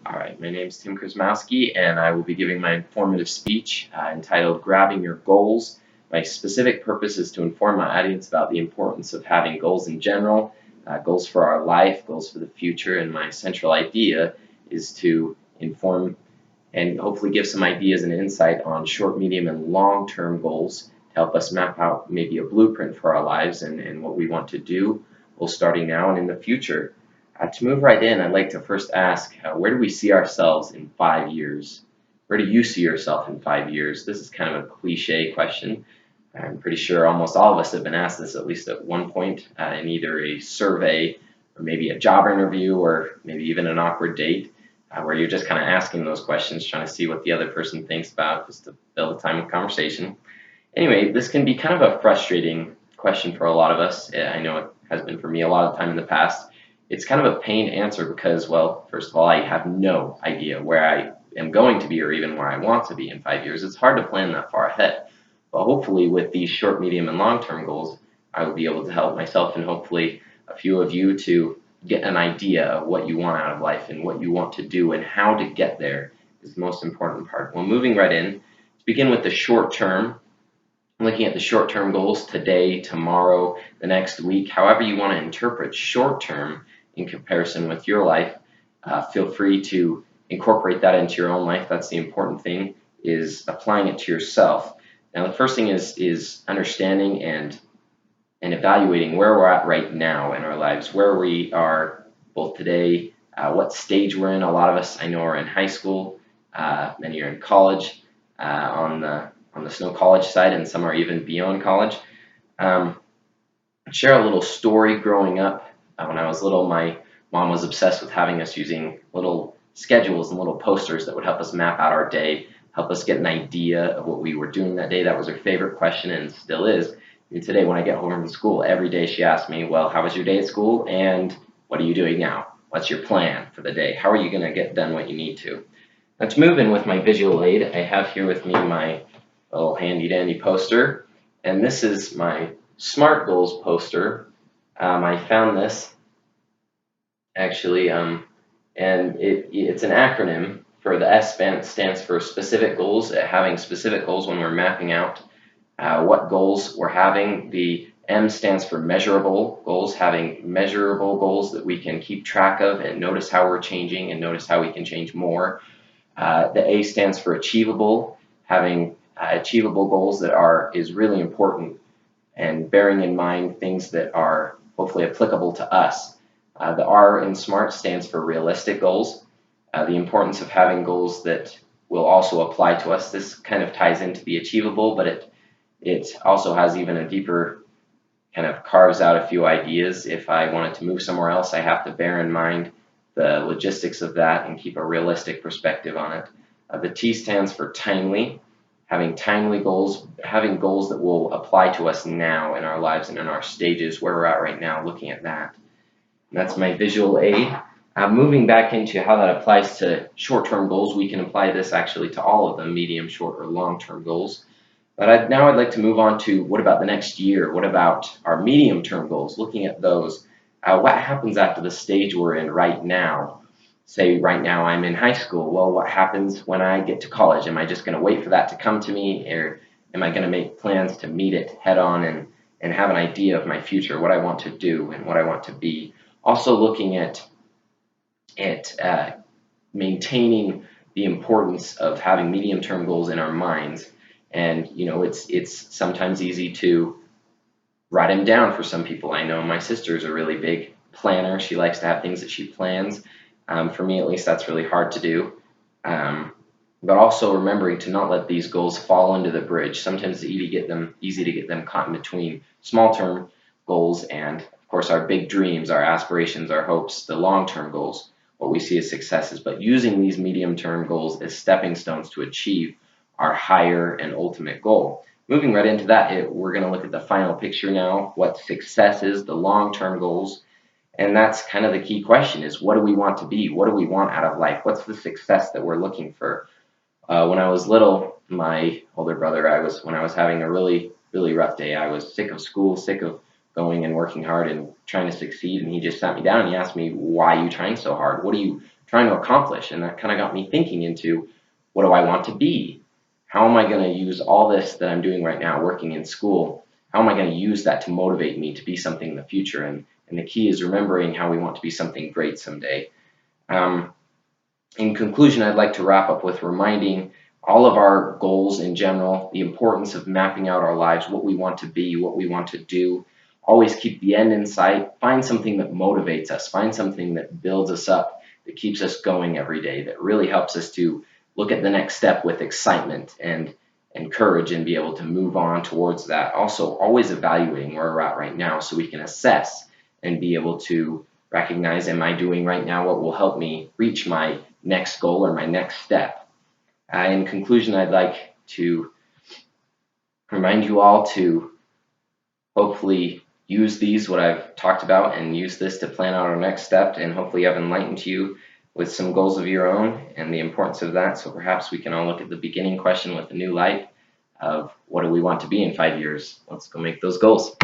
All right, my name is Tim Krasmowski, and I will be giving my informative speech entitled Grabbing Your Goals. My specific purpose is to inform my audience about the importance of having goals in general, goals for our life, goals for the future, and my central idea is to inform and hopefully give some ideas and insight on short, medium, and long-term goals to help us map out maybe a blueprint for our lives and what we want to do, both starting now and in the future. To move right in, I'd like to first ask, where do we see ourselves in 5 years? Where do you see yourself in 5 years? This is kind of a cliche question. I'm pretty sure almost all of us have been asked this at least at one point in either a survey or maybe a job interview or maybe even an awkward date where you're just kind of asking those questions, trying to see what the other person thinks about just to build a time of conversation. Anyway, this can be kind of a frustrating question for a lot of us. I know it has been for me a lot of time in the past. It's kind of a pain to answer because, well, first of all, I have no idea where I am going to be or even where I want to be in 5 years. It's hard to plan that far ahead. But hopefully with these short, medium, and long-term goals, I will be able to help myself and hopefully a few of you to get an idea of what you want out of life and what you want to do and how to get there is the most important part. Well, moving right in, to begin with the short term, looking at the short-term goals today, tomorrow, the next week, however you want to interpret short-term in comparison with your life, feel free to incorporate that into your own life. That's the important thing, is applying it to yourself. Now, the first thing is understanding and evaluating where we're at right now in our lives, where we are both today, what stage we're in. A lot of us, I know, are in high school, many are in college, on the Snow College side, and some are even beyond college. Share a little story growing up. When I was little, my mom was obsessed with having us using little schedules and little posters that would help us map out our day, help us get an idea of what we were doing that day. That was her favorite question and still is. And today, when I get home from school, every day she asks me, well, how was your day at school and what are you doing now? What's your plan for the day? How are you going to get done what you need to? Now, to move in with my visual aid, I have here with me my little handy dandy poster, and this is my SMART Goals poster. I found this actually, and it's an acronym. For the S stands for specific goals, having specific goals when we're mapping out what goals we're having. The M stands for measurable goals, having measurable goals that we can keep track of and notice how we're changing and notice how we can change more. The A stands for achievable, having achievable goals that is really important and bearing in mind things that are hopefully applicable to us. The R in SMART stands for realistic goals, the importance of having goals that will also apply to us. This kind of ties into the achievable, but it also has even a deeper kind of carves out a few ideas. If I wanted to move somewhere else, I have to bear in mind the logistics of that and keep a realistic perspective on it. The T stands for timely, having timely goals, having goals that will apply to us now in our lives and in our stages where we're at right now, looking at that. And that's my visual aid. Moving back into how that applies to short-term goals, we can apply this actually to all of them, medium, short, or long-term goals. But now I'd like to move on to what about the next year? What about our medium-term goals? Looking at those, what happens after the stage we're in right now? Say right now I'm in high school. Well, what happens when I get to college? Am I just going to wait for that to come to me, or am I going to make plans to meet it head on and have an idea of my future, what I want to do and what I want to be? Also looking at maintaining the importance of having medium-term goals in our minds. And it's sometimes easy to write them down for some people. I know my sister's a really big planner. She likes to have things that she plans. For me, at least, that's really hard to do. But also remembering to not let these goals fall into the bridge. Sometimes it's easy to get them caught in between small-term goals and, of course, our big dreams, our aspirations, our hopes, the long-term goals, what we see as successes. But using these medium-term goals as stepping stones to achieve our higher and ultimate goal. Moving right into that, we're going to look at the final picture now, what success is, the long-term goals. And that's kind of the key question is, what do we want to be? What do we want out of life? What's the success that we're looking for? When I was little, my older brother, when I was having a really, really rough day. I was sick of school, sick of going and working hard and trying to succeed. And he just sat me down and he asked me, why are you trying so hard? What are you trying to accomplish. And that kind of got me thinking into, what do I want to be? How am I going to use all this that I'm doing right now, working in school? How am I going to use that to motivate me to be something in the future? And the key is remembering how we want to be something great someday. In conclusion, I'd like to wrap up with reminding all of our goals in general, the importance of mapping out our lives, what we want to be, what we want to do. Always keep the end in sight. Find something that motivates us. Find something that builds us up, that keeps us going every day, that really helps us to look at the next step with excitement and courage and be able to move on towards that. Also, always evaluating where we're at right now so we can assess and be able to recognize, am I doing right now what will help me reach my next goal or my next step? In conclusion, I'd like to remind you all to hopefully use what I've talked about, and use this to plan out our next step, and hopefully I've enlightened you with some goals of your own and the importance of that. So perhaps we can all look at the beginning question with a new light of, what do we want to be in 5 years? Let's go make those goals.